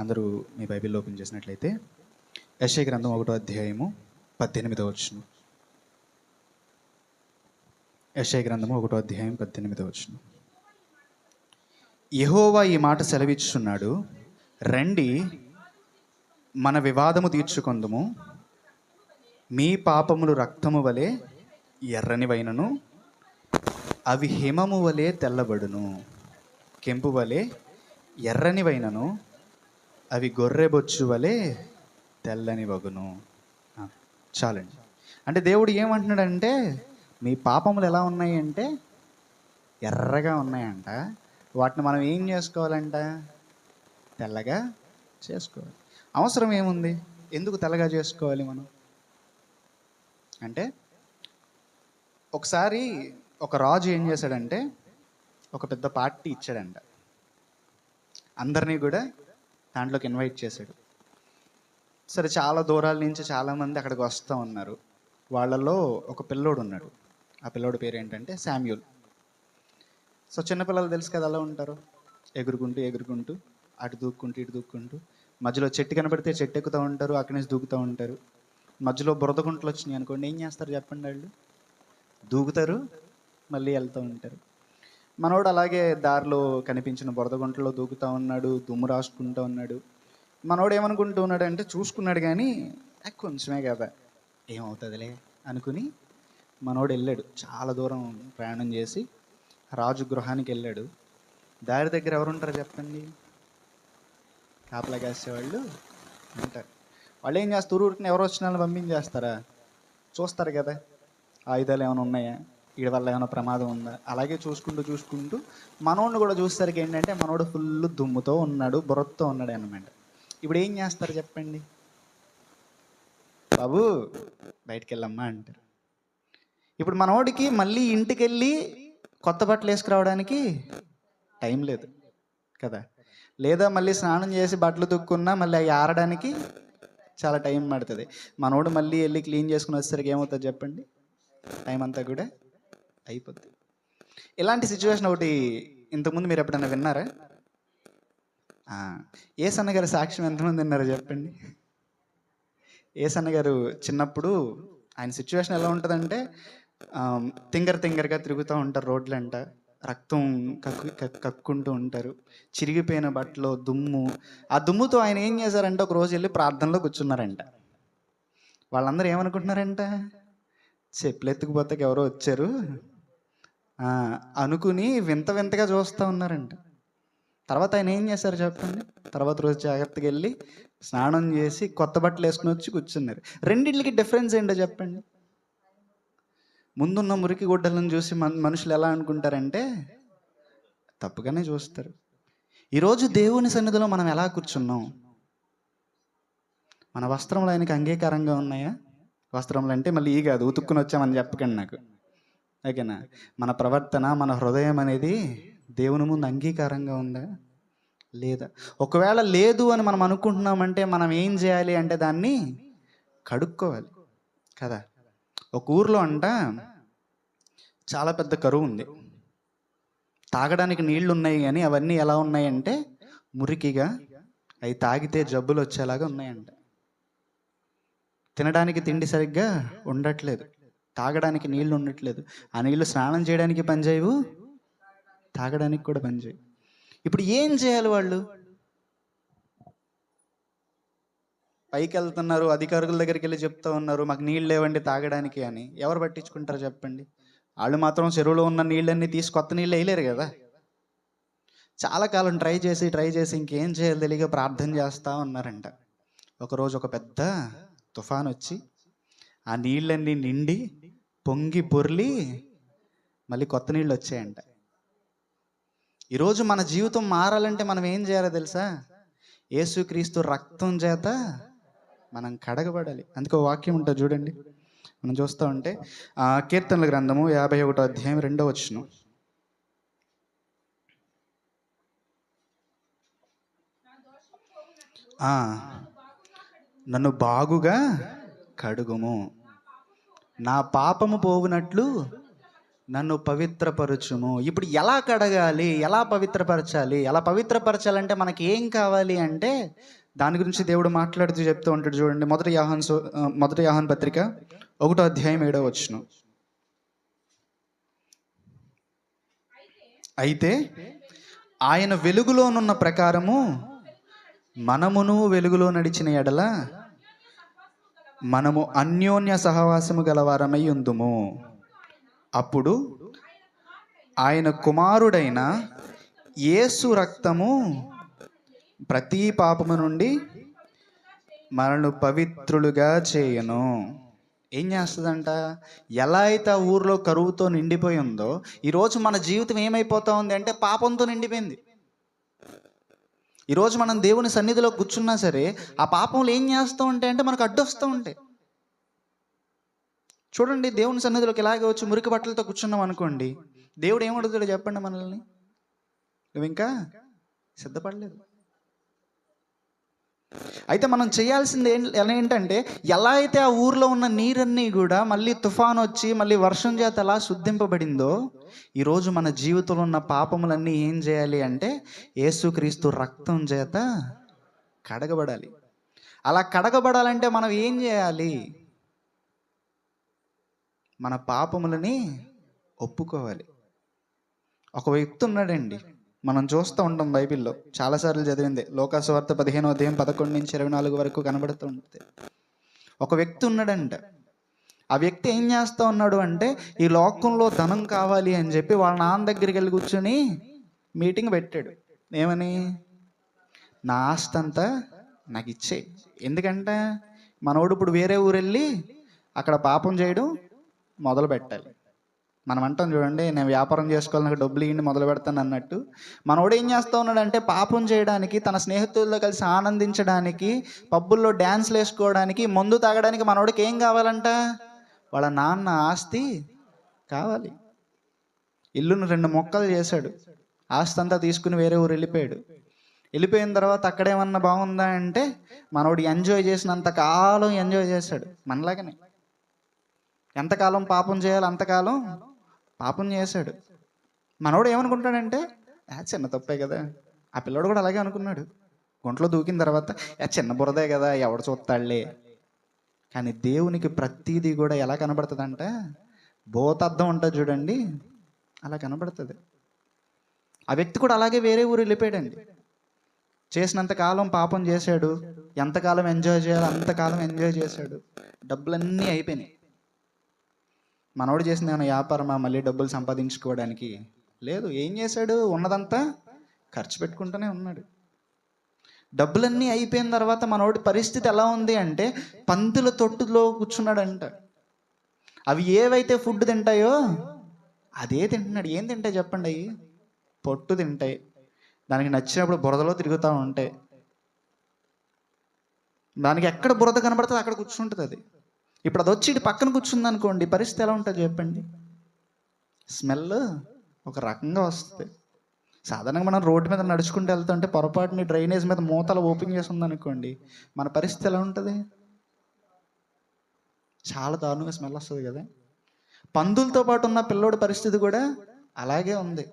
అందరూ మీ Bible open చేసినట్లయితే యెషయా గ్రంథం 1వ అధ్యాయము 18వ వచనం. యెషయా గ్రంథము 1వ అధ్యాయం 18వ వచనం. యెహోవా ఈ మాట సెలవిచ్చుచున్నాడు, రండి మన వివాదము తీర్చుకొందుము. మీ పాపములు రక్తము వలె ఎర్రనివైనను అవి హిమము వలె తెల్లబడును. కెంపు వలె ఎర్రనివైనను అవి గొర్రెబొచ్చు వలె తెల్లని వగును. చాలండి. అంటే దేవుడు ఏమంటున్నాడంటే, మీ పాపములు ఎలా ఉన్నాయి అంటే ఎర్రగా ఉన్నాయంట. వాటిని మనం ఏం చేసుకోవాలంట? తెల్లగా చేసుకోవాలి. అవసరం ఏముంది? ఎందుకు తెల్లగా చేసుకోవాలి మనం అంటే, ఒకసారి ఒక రాజు ఏం చేశాడంటే, ఒక పెద్ద పార్టీ ఇచ్చాడంట. అందరినీ కూడా దాంట్లోకి ఇన్వైట్ చేశాడు. సరే, చాలా దూరాల నుంచి చాలామంది అక్కడికి వస్తూ ఉన్నారు. వాళ్ళలో ఒక పిల్లోడు ఉన్నాడు. ఆ పిల్లోడు పేరు ఏంటంటే శామ్యూల్. సో చిన్నపిల్లలు తెలుసు కదా, అలా ఉంటారు, ఎగురుకుంటూ ఎగురుకుంటూ అటు దూక్కుంటూ ఇటు దూక్కుంటూ. మధ్యలో చెట్టు కనబడితే చెట్టు ఎక్కుతూ ఉంటారు, అక్కడి నుంచి దూకుతూ ఉంటారు. మధ్యలో బురద గుంటలు వచ్చినాయి అనుకోండి, ఏం చేస్తారు చెప్పండి? వాళ్ళు దూకుతారు, మళ్ళీ వెళ్తూ ఉంటారు. మనోడు అలాగే దారిలో కనిపించిన బురద గుంటలో దూకుతూ ఉన్నాడు, దుమ్ము రాసుకుంటూ ఉన్నాడు. మనోడు ఏమనుకుంటూ ఉన్నాడు అంటే, చూసుకున్నాడు కానీ కొంచెమే కదా, ఏమవుతుందిలే అనుకుని మనోడు వెళ్ళాడు. చాలా దూరం ప్రయాణం చేసి రాజు గృహానికి వెళ్ళాడు. దారి దగ్గర ఎవరుంటారు చెప్పండి? కాపలా కాసేవాళ్ళు ఉంటారు. వాళ్ళు ఏం చేస్తారు? ఊరికి ఎవరు వచ్చిన వాళ్ళని పంపించేస్తారా? చూస్తారు కదా, ఆయుధాలు ఏమైనా ఉన్నాయా, వీడి వల్ల ఏమైనా ప్రమాదం ఉందా, అలాగే చూసుకుంటూ చూసుకుంటూ మనోడిని కూడా చూసేసరికి ఏంటంటే, మనోడు ఫుల్ దుమ్ముతో ఉన్నాడు, బురదతో ఉన్నాడు అన్నమాట. ఇప్పుడు ఏం చేస్తారు చెప్పండి? బాబు బయటికి వెళ్ళమ్మా అంటారు. ఇప్పుడు మనోడికి మళ్ళీ ఇంటికి వెళ్ళి కొత్త బట్టలు వేసుకురావడానికి టైం లేదు కదా, లేదా మళ్ళీ స్నానం చేసి బట్టలు తుక్కున్నా మళ్ళీ అవి ఆరడానికి చాలా టైం పడుతుంది. మనోడు మళ్ళీ వెళ్ళి క్లీన్ చేసుకుని వచ్చేసరికి ఏమవుతుంది చెప్పండి? టైం అంతా కూడా అయిపోద్ది. ఇలాంటి సిచ్యువేషన్ ఒకటి ఇంతకుముందు మీరు ఎప్పుడైనా విన్నారా? ఏసన్న గారి సాక్ష్యం ఎంతమంది విన్నారో చెప్పండి. ఏసన్న గారు చిన్నప్పుడు ఆయన సిచ్యువేషన్ ఎలా ఉంటుందంటే, తింగరగా తిరుగుతూ ఉంటారు రోడ్లంట, రక్తం కక్కుంటూ ఉంటారు, చిరిగిపోయిన బట్టలో దుమ్ము. ఆ దుమ్ముతో ఆయన ఏం చేశారంటే, ఒక రోజు వెళ్ళి ప్రార్థనలో కూర్చున్నారంట. వాళ్ళందరూ ఏమనుకుంటున్నారంట, చెప్పులు ఎత్తుకుపోతే ఎవరో వచ్చారు అనుకుని వింత వింతగా చూస్తూ ఉన్నారంట. తర్వాత ఆయన ఏం చేశారు చెప్పండి? తర్వాత రోజు జాగ్రత్తగా వెళ్ళి స్నానం చేసి కొత్త బట్టలు వేసుకుని వచ్చి కూర్చున్నారు. రెండింటికి డిఫరెన్స్ ఏంటో చెప్పండి? ముందున్న మురికి గుడ్డలను చూసి మనుషులు ఎలా అనుకుంటారంటే తప్పుగానే చూస్తారు. ఈరోజు దేవుని సన్నిధిలో మనం ఎలా కూర్చున్నాం? మన వస్త్రములు ఆయనకి అంగీకారంగా ఉన్నాయా? వస్త్రములు అంటే మళ్ళీ ఈ కాదు, ఉతుక్కుని వచ్చామని చెప్పకండి నాకు, ఓకేనా? మన ప్రవర్తన, మన హృదయం అనేది దేవుని ముందు అంగీకారంగా ఉందా లేదా? ఒకవేళ లేదు అని మనం అనుకుంటున్నామంటే మనం ఏం చేయాలి అంటే దాన్ని కడుక్కోవాలి కదా. ఒక ఊర్లో అంట చాలా పెద్ద కరువు ఉంది. తాగడానికి నీళ్లు ఉన్నాయి కానీ అవన్నీ ఎలా ఉన్నాయంటే మురికిగా, అవి తాగితే జబ్బులు వచ్చేలాగా ఉన్నాయంట. తినడానికి తిండి సరిగ్గా ఉండట్లేదు, తాగడానికి నీళ్లు ఉండట్లేదు. ఆ నీళ్లు స్నానం చేయడానికి పనిచేయవు, తాగడానికి కూడా పనిచేయవు. ఇప్పుడు ఏం చేయాలి? వాళ్ళు పైకి వెళ్తున్నారు, అధికారుల దగ్గరికి వెళ్ళి చెప్తా ఉన్నారు, మాకు నీళ్ళు లేవండి తాగడానికి అని. ఎవరు పట్టించుకుంటారు చెప్పండి? వాళ్ళు మాత్రం చెరువులో ఉన్న నీళ్ళన్నీ తీసి కొత్త నీళ్ళు వేయలేరు కదా. చాలా కాలం ట్రై చేసి ఇంకేం చేయాలి తెలియక ప్రార్థన చేస్తూ ఉన్నారంట. ఒకరోజు ఒక పెద్ద తుఫాన్ వచ్చి ఆ నీళ్ళన్నీ నిండి పొంగి పొర్లి మళ్ళీ కొత్త నీళ్ళు వచ్చాయంట. ఈరోజు మన జీవితం మారాలంటే మనం ఏం చేయాలో తెలుసా? యేసుక్రీస్తు రక్తం చేత మనం కడగబడాలి. అందుకే వాక్యం ఉంటుంది చూడండి, మనం చూస్తూ ఉంటే కీర్తనల గ్రంథము 51వ అధ్యాయం 2వ వచనం. నన్ను బాగుగా కడుగుము, నా పాపము పోవునట్లు నన్ను పవిత్రపరచుము. ఇప్పుడు ఎలా కడగాలి, ఎలా పవిత్రపరచాలి? ఎలా పవిత్రపరచాలంటే మనకి ఏం కావాలి అంటే దాని గురించి దేవుడు మాట్లాడుతూ చెప్తూ ఉంటాడు. చూడండి, మొదటి యోహాను పత్రిక 1వ అధ్యాయం 7వ వచనం. అయితే ఆయన వెలుగులోనున్న ప్రకారము మనమును వెలుగులో నడిచిన ఎడల మనము అన్యోన్య సహవాసము గలవారమై ఉందుము. అప్పుడు ఆయన కుమారుడైన యేసు రక్తము ప్రతి పాపము నుండి మనల్ని పవిత్రులుగా చేయను. ఏం చేస్తుందంట? ఎలా అయితే ఆ ఊర్లో కరువుతో నిండిపోయి ఉందో, ఈరోజు మన జీవితం ఏమైపోతా ఉంది అంటే పాపంతో నిండిపోయింది. ఈరోజు మనం దేవుని సన్నిధిలో కూర్చున్నా సరే ఆ పాపంలో ఏం చేస్తూ ఉంటాయి అంటే మనకు అడ్డొస్తూ ఉంటాయి. చూడండి, దేవుని సన్నిధిలోకి ఇలాగే వచ్చి మురికి బట్టలతో కూర్చున్నాం అనుకోండి, దేవుడు ఏమడుగుతాడో చెప్పండి మనల్ని? నువ్వు ఇంకా సిద్ధపడలేదు. అయితే మనం చేయాల్సింది ఏంటంటే, ఎలా అయితే ఆ ఊర్లో ఉన్న నీరన్నీ కూడా మళ్ళీ తుఫాను వచ్చి మళ్ళీ వర్షం చేత ఎలా శుద్ధింపబడిందో, ఈరోజు మన జీవితంలో ఉన్న పాపములన్నీ ఏం చేయాలి అంటే యేసుక్రీస్తు రక్తం చేత కడగబడాలి. అలా కడగబడాలంటే మనం ఏం చేయాలి? మన పాపములని ఒప్పుకోవాలి. ఒక వ్యక్తి ఉన్నాడండి, మనం చూస్తూ ఉంటాం బైబిల్లో చాలాసార్లు చదివిందే. లోకాసువార్త 15వ అధ్యాయం 11 నుంచి 24 వరకు కనబడుతూ ఉంటుంది. ఒక వ్యక్తి ఉన్నాడంట. ఆ వ్యక్తి ఏం చేస్తూ ఉన్నాడు అంటే, ఈ లోకంలో ధనం కావాలి అని చెప్పి వాళ్ళ నాన్న దగ్గరికి వెళ్ళి కూర్చొని మీటింగ్ పెట్టాడు. ఏమని? నా ఆస్తి అంతా నాకు ఇచ్చేయి. ఎందుకంటే మనోడు ఇప్పుడు వేరే ఊరు వెళ్ళి అక్కడ పాపం చేయడం మొదలు పెట్టాలి. మనం అంటాం చూడండి, నేను వ్యాపారం చేసుకోవాలి, నాకు డబ్బులు ఇవ్వండి, మొదలు పెడతాను అన్నట్టు. మనోడు ఏం చేస్తూ ఉన్నాడంటే పాపం చేయడానికి, తన స్నేహితులతో కలిసి ఆనందించడానికి, పబ్బుల్లో డ్యాన్స్లు వేసుకోవడానికి, మందు తాగడానికి మనోడికి ఏం కావాలంట? వాళ్ళ నాన్న ఆస్తి కావాలి. ఇల్లును 2 మొక్కలు చేశాడు, ఆస్తి అంతా తీసుకుని వేరే ఊరు వెళ్ళిపోయాడు. వెళ్ళిపోయిన తర్వాత అక్కడేమన్నా బాగుందా అంటే మనోడు ఎంజాయ్ చేసినంత కాలం ఎంజాయ్ చేశాడు. మనలాగనే ఎంతకాలం పాపం చేయాలి అంతకాలం పాపం చేశాడు. మనోడు ఏమనుకుంటాడంటే చిన్న తప్పే కదా. ఆ పిల్లోడు కూడా అలాగే అనుకున్నాడు. గుంటలో దూకిన తర్వాత చిన్న బురదే కదా, ఎవడు చూస్తాడులే. కానీ దేవునికి ప్రతిదీ కూడా ఎలా కనబడుతుందంట? భూతద్దం ఉంటుంది చూడండి, అలా కనబడుతుంది. ఆ వ్యక్తి కూడా అలాగే వేరే ఊరు వెళ్ళిపోయాడండి. చేసినంత కాలం పాపం చేశాడు, ఎంతకాలం ఎంజాయ్ చేయాలి అంతకాలం ఎంజాయ్ చేశాడు. డబ్బులన్నీ అయిపోయినాయి. మనోడు చేసింది ఏమైనా వ్యాపారమా మళ్ళీ డబ్బులు సంపాదించుకోవడానికి? లేదు. ఏం చేశాడు? ఉన్నదంతా ఖర్చు పెట్టుకుంటూనే ఉన్నాడు. డబ్బులన్నీ అయిపోయిన తర్వాత మనోడి పరిస్థితి ఎలా ఉంది అంటే పందుల తొట్టులో కూర్చున్నాడంట. అవి ఏవైతే ఫుడ్ తింటాయో అదే తింటున్నాడు. ఏం తింటాయి చెప్పండి? అవి పొట్టు తింటాయి, దానికి నచ్చినప్పుడు బురదలో తిరుగుతూ ఉంటాయి. దానికి ఎక్కడ బురద కనబడుతుంది అక్కడ కూర్చుంటుంది అది. ఇప్పుడు అది వచ్చి ఇటు పక్కన కూర్చుంది అనుకోండి, పరిస్థితి ఎలా ఉంటుంది చెప్పండి? స్మెల్ ఒక రకంగా వస్తుంది. సాధారణంగా మనం రోడ్డు మీద నడుచుకుంటూ వెళ్తుంటే పొరపాటుని డ్రైనేజ్ మీద మూతలు ఓపెన్ చేసి ఉందనుకోండి, మన పరిస్థితి ఎలా ఉంటుంది? చాలా దారుణంగా స్మెల్ వస్తుంది కదా. పందులతో పాటు ఉన్న పిల్లోడి పరిస్థితి కూడా అలాగే ఉంది.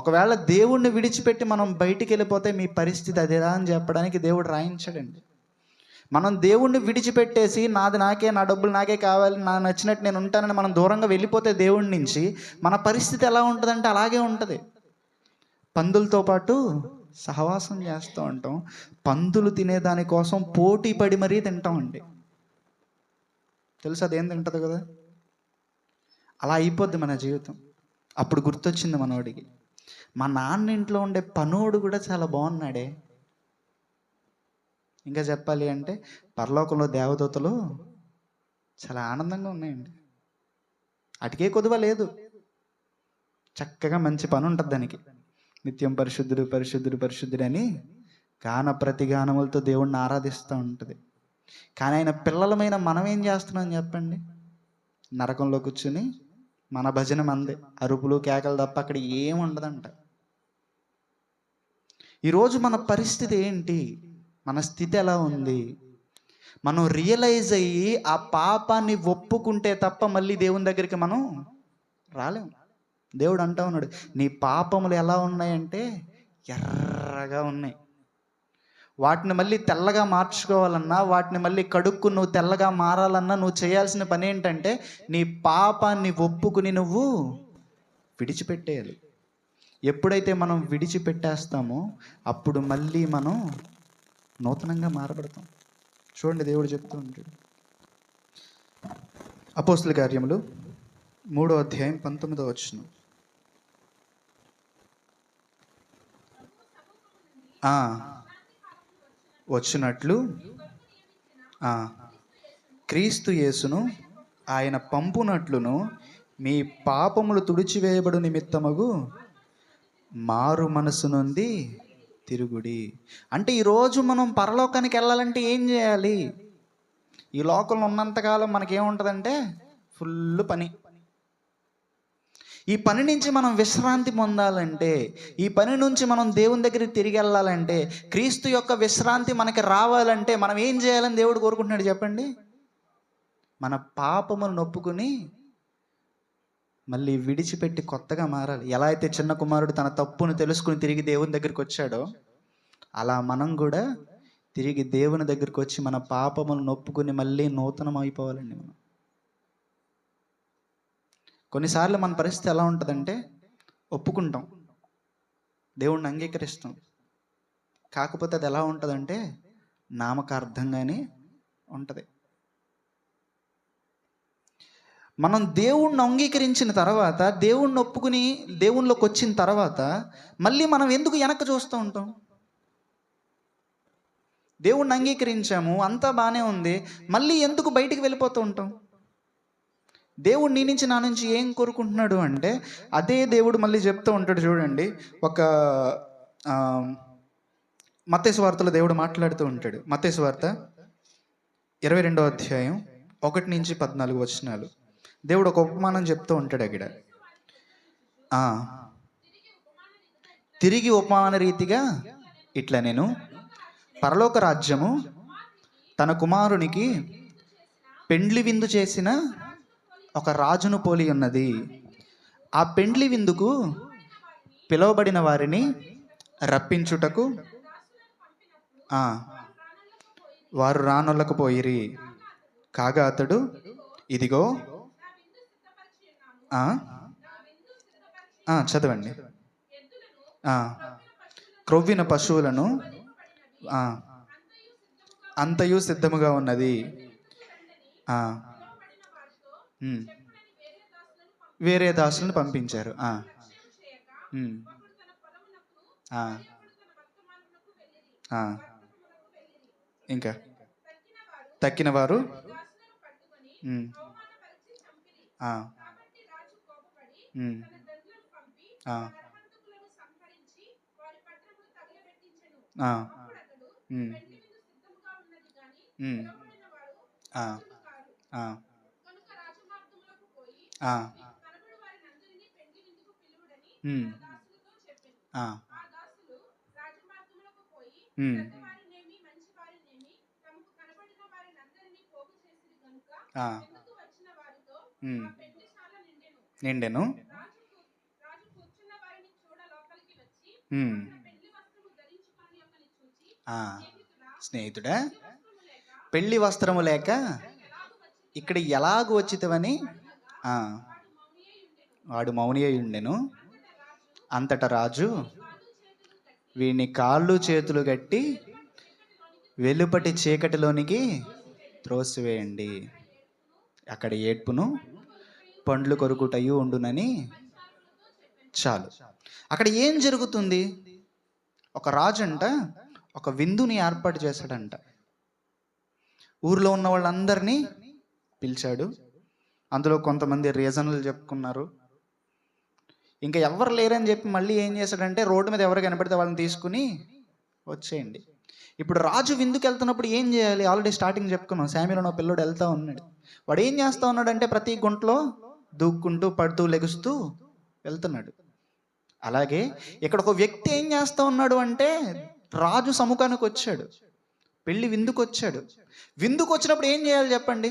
ఒకవేళ దేవుణ్ణి విడిచిపెట్టి మనం బయటికి వెళ్ళిపోతే మీ పరిస్థితి అదేదా అని చెప్పడానికి దేవుడు రాయించాడండి. మనం దేవుణ్ణి విడిచిపెట్టేసి నాది నాకే, నా డబ్బులు నాకే కావాలి, నా నచ్చినట్టు నేను ఉంటానని మనం దూరంగా వెళ్ళిపోతే దేవుడి నుంచి మన పరిస్థితి ఎలా ఉంటుందంటే అలాగే ఉంటుంది. పందులతో పాటు సహవాసం చేస్తూ ఉంటాం. పందులు తినేదానికోసం పోటీ పడి మరీ తింటామండి. తెలుసు అదేం తింటుంది కదా. అలా అయిపోద్ది మన జీవితం. అప్పుడు గుర్తొచ్చింది మనోడికి, మా నాన్న ఇంట్లో ఉండే పనోడు కూడా చాలా బాగున్నాడే. ఇంకా చెప్పాలి అంటే పరలోకంలో దేవదూతలు చాలా ఆనందంగా ఉన్నాయండి. అటుకే కొదువ లేదు. చక్కగా మంచి పని ఉంటుంది దానికి. నిత్యం పరిశుద్ధుడు పరిశుద్ధుడు పరిశుద్ధుడు అని గాన ప్రతిగానములతో దేవుణ్ణి ఆరాధిస్తూ ఉంటుంది. కానీ ఆయన పిల్లలమైన మనం ఏం చేస్తున్నాం చెప్పండి? నరకంలో కూర్చుని మన భజన మందే, అరుపులు కేకలు తప్ప అక్కడ ఏం ఉండదంట. ఈరోజు మన పరిస్థితి ఏంటి? మన స్థితి ఎలా ఉంది? మనం రియలైజ్ అయ్యి ఆ పాపాన్ని ఒప్పుకుంటే తప్ప మళ్ళీ దేవుని దగ్గరికి మనం రాలేము. దేవుడు అంటా ఉన్నాడు, నీ పాపములు ఎలా ఉన్నాయంటే ఎర్రగా ఉన్నాయి. వాటిని మళ్ళీ తెల్లగా మార్చుకోవాలన్నా, వాటిని మళ్ళీ కడుక్కు నువ్వు తెల్లగా మారాలన్నా నువ్వు చేయాల్సిన పని ఏంటంటే నీ పాపాన్ని ఒప్పుకుని నువ్వు విడిచిపెట్టేయాలి. ఎప్పుడైతే మనం విడిచిపెట్టేస్తామో అప్పుడు మళ్ళీ మనం నూతనంగా మారబడతాం. చూడండి, దేవుడు చెప్తూ ఉంటాడు. అపోస్తుల కార్యములు 3వ అధ్యాయం 19వ వచనం. వచ్చినట్లు క్రీస్తు యేసును ఆయన పంపునట్లును మీ పాపములు తుడిచివేయబడు నిమిత్తమగు మారు మనసు నుండి తిరుగుడి. అంటే ఈరోజు మనం పరలోకానికి వెళ్ళాలంటే ఏం చేయాలి? ఈ లోకంలో ఉన్నంతకాలం మనకేముంటుందంటే ఫుల్ పని. ఈ పని నుంచి మనం విశ్రాంతి పొందాలంటే, ఈ పని నుంచి మనం దేవుని దగ్గరికి తిరిగి వెళ్ళాలంటే, క్రీస్తు యొక్క విశ్రాంతి మనకి రావాలంటే మనం ఏం చేయాలని దేవుడు కోరుకుంటున్నాడు చెప్పండి? మన పాపములను నొప్పుకుని మళ్ళీ విడిచిపెట్టి కొత్తగా మారాలి. ఎలా అయితే చిన్న కుమారుడు తన తప్పును తెలుసుకుని తిరిగి దేవుని దగ్గరికి వచ్చాడో, అలా మనం కూడా తిరిగి దేవుని దగ్గరికి వచ్చి మన పాపములను నొప్పుకుని మళ్ళీ నూతనం అయిపోవాలండి. మనం కొన్నిసార్లు మన పరిస్థితి ఎలా ఉంటుందంటే, ఒప్పుకుంటాం, దేవుణ్ణి అంగీకరిస్తాం, కాకపోతే అది ఎలా ఉంటుందంటే నామకార్థంగానే ఉంటుంది. మనం దేవుణ్ణి అంగీకరించిన తర్వాత, దేవుణ్ణి ఒప్పుకుని దేవుళ్ళలోకి వచ్చిన తర్వాత మళ్ళీ మనం ఎందుకు వెనక్కి చూస్తూ ఉంటాం? దేవుణ్ణి అంగీకరించాము, అంతా బాగానే ఉంది, మళ్ళీ ఎందుకు బయటికి వెళ్ళిపోతూ ఉంటాం? దేవుడు నీ నుంచి నా నుంచి ఏం కోరుకుంటున్నాడు అంటే, అదే దేవుడు మళ్ళీ చెప్తూ ఉంటాడు. చూడండి, ఒక మత్తయి సువార్తలో దేవుడు మాట్లాడుతూ ఉంటాడు. మత్తయి సువార్త 22వ అధ్యాయం 1 నుంచి 14 వచనాలు. దేవుడు ఒక ఉపమానం చెప్తూ ఉంటాడు అక్కడ. తిరిగి ఉపమాన రీతిగా ఇట్లా, నేను పరలోక రాజ్యము తన కుమారునికి పెండ్లి విందు చేసిన ఒక రాజును పోలి ఉన్నది. ఆ పెండ్లి విందుకు పిలువబడిన వారిని రప్పించుటకు వారు రానొల్లకపోయిరి. కాగా అతడు, ఇదిగో చదవండి, క్రొవ్విన పశువులను అంతయు సిద్ధముగా ఉన్నది. వేరే దాసులను పంపించారు. ఇంకా తక్కిన వారు నిండెను. స్నేహితుడా, పెళ్లి వస్త్రము లేక ఇక్కడ ఎలాగూ వచ్చితవని వాడు మౌని అయి ఉండెను. అంతటా రాజు వీడిని కాళ్ళు చేతులు కట్టి వెలుపటి చీకటిలోనికి త్రోసివేయండి, అక్కడ ఏడ్పును పండ్లు కొరుకుటయు ఉండునని. చాలు. అక్కడ ఏం జరుగుతుంది? ఒక రాజు అంట ఒక విందుని ఏర్పాటు చేశాడంట. ఊర్లో ఉన్న వాళ్ళందరినీ పిలిచాడు. అందులో కొంతమంది రీజన్లు చెప్పుకున్నారు. ఇంకా ఎవరు లేరని చెప్పి మళ్ళీ ఏం చేశాడంటే, రోడ్డు మీద ఎవరు కనపడితే వాళ్ళని తీసుకుని వచ్చేయండి. ఇప్పుడు రాజు విందుకు వెళ్తున్నప్పుడు ఏం చేయాలి? ఆల్రెడీ స్టార్టింగ్ చెప్పుకున్నాం, శామ్యూల్ అనే పిల్లోడు వెళ్తూ ఉన్నాడు. వాడు ఏం చేస్తూ ఉన్నాడంటే ప్రతి గుంట్లో దూక్కుంటూ పడుతూ లెగుస్తూ వెళ్తున్నాడు. అలాగే ఇక్కడ ఒక వ్యక్తి ఏం చేస్తూ ఉన్నాడు అంటే, రాజు సముఖానికి వచ్చాడు, పెళ్లి విందుకు వచ్చాడు. విందుకు వచ్చినప్పుడు ఏం చేయాలి చెప్పండి?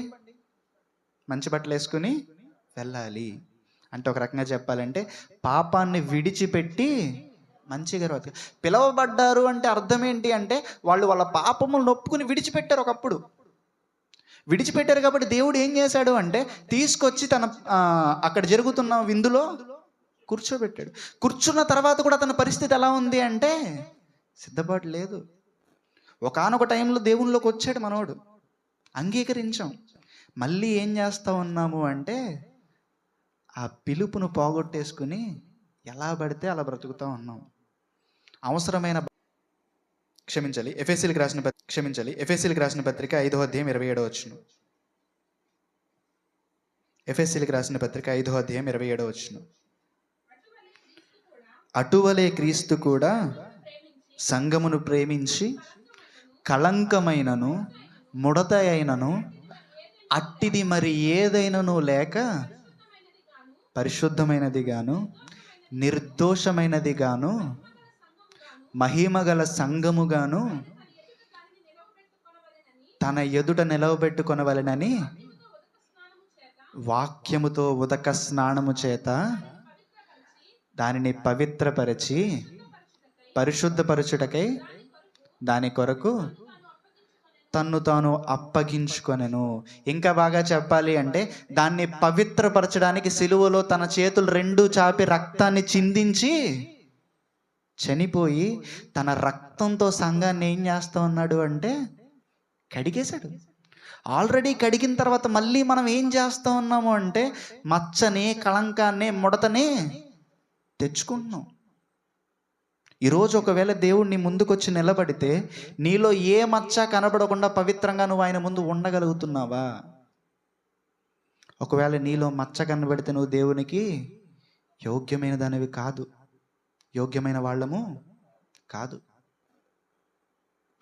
మంచి బట్టలు వేసుకుని వెళ్ళాలి. అంటే ఒక రకంగా చెప్పాలంటే పాపాన్ని విడిచిపెట్టి మంచిగా బ్రతక పిలవబడ్డారు అంటే అర్థం ఏంటి అంటే వాళ్ళు వాళ్ళ పాపములను ఒప్పుకుని విడిచిపెట్టారు. ఒకప్పుడు విడిచిపెట్టారు కాబట్టి దేవుడు ఏం చేశాడు అంటే తీసుకొచ్చి తన అక్కడ జరుగుతున్న విందులో కూర్చోబెట్టాడు. కూర్చున్న తర్వాత కూడా తన పరిస్థితి ఎలా ఉంది అంటే సిద్ధపాటు లేదు. ఒకానొక టైంలో దేవునిలోకి వచ్చాడు మనోడు, అంగీకరించాం. మళ్ళీ ఏం చేస్తూ ఉన్నాము అంటే ఆ పిలుపును పోగొట్టేసుకుని ఎలా పడితే అలా బ్రతుకుతూ ఉన్నాం. అవసరమైన ఎఫెసీలకు రాసిన పత్రిక 5వ అధ్యాయం 27వ వచనం. ఎఫెసీలకు రాసిన పత్రిక 5వ అధ్యాయం 27వ వచనం. అటువలే క్రీస్తు కూడా సంఘమును ప్రేమించి కళంకమైనను ముడత అయినను అట్టిది మరి ఏదైనను లేక పరిశుద్ధమైనది గాను నిర్దోషమైనది గాను మహిమగల సంఘముగాను తన ఎదుట నిలవబెట్టుకొనవలెనని వాక్యముతో ఉదక స్నానము చేత దానిని పవిత్రపరిచి పరిశుద్ధపరచుటకై దాని కొరకు తన్ను తాను అప్పగించుకొనెను. ఇంకా బాగా చెప్పాలి అంటే దాన్ని పవిత్రపరచడానికి సిలువలో తన చేతులు రెండు చాపి రక్తాన్ని చిందించి చనిపోయి తన రక్తంతో సంఘాన్ని ఏం చేస్తా ఉన్నాడు అంటే కడిగేశాడు. ఆల్రెడీ కడిగిన తర్వాత మళ్ళీ మనం ఏం చేస్తూ ఉన్నాము అంటే మచ్చని కళంకాన్ని ముడతని తెచ్చుకుంటున్నాం. ఈరోజు ఒకవేళ దేవుడు నీ ముందుకొచ్చి నిలబడితే నీలో ఏ మచ్చ కనబడకుండా పవిత్రంగా నువ్వు ఆయన ముందు ఉండగలుగుతున్నావా? ఒకవేళ నీలో మచ్చ కనబడితే నువ్వు దేవునికి యోగ్యమైన దానివి కాదు, యోగ్యమైన వాళ్ళము కాదు.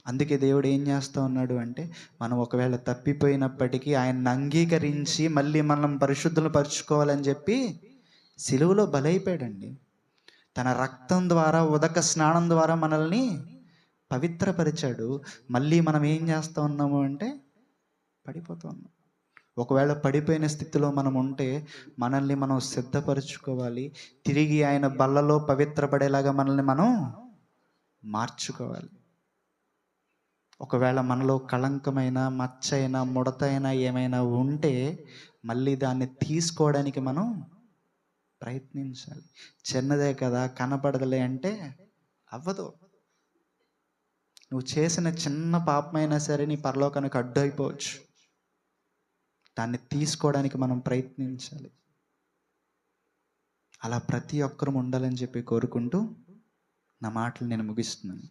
అందుకే దేవుడు ఏం చేస్తూ ఉన్నాడు అంటే మనం ఒకవేళ తప్పిపోయినప్పటికీ ఆయన్ని అంగీకరించి మళ్ళీ మనం పరిశుద్ధులు పరుచుకోవాలని చెప్పి సిలువలో బలైపోయాడండి. తన రక్తం ద్వారా ఉదక స్నానం ద్వారా మనల్ని పవిత్రపరిచాడు. మళ్ళీ మనం ఏం చేస్తూ ఉన్నాము అంటే పడిపోతూ ఉన్నాం. ఒకవేళ పడిపోయిన స్థితిలో మనం ఉంటే మనల్ని మనం సిద్ధపరచుకోవాలి. తిరిగి ఆయన బల్లలో పవిత్రపడేలాగా మనల్ని మనం మార్చుకోవాలి. ఒకవేళ మనలో కళంకమైన మచ్చైన ముడతైన ఏమైనా ఉంటే మళ్ళీ దాన్ని తీసుకోవడానికి మనం ప్రయత్నించాలి. చిన్నదే కదా కనపడదులే అంటే అవ్వదు. నువ్వు చేసిన చిన్న పాపమైనా సరే నీ పరలోకానికి అడ్డు అయిపోవచ్చు. దాన్ని తీసుకోవడానికి మనం ప్రయత్నించాలి. అలా ప్రతి ఒక్కరూ ఉండాలని చెప్పి కోరుకుంటూ నా మాటలు నేను ముగిస్తున్నాను.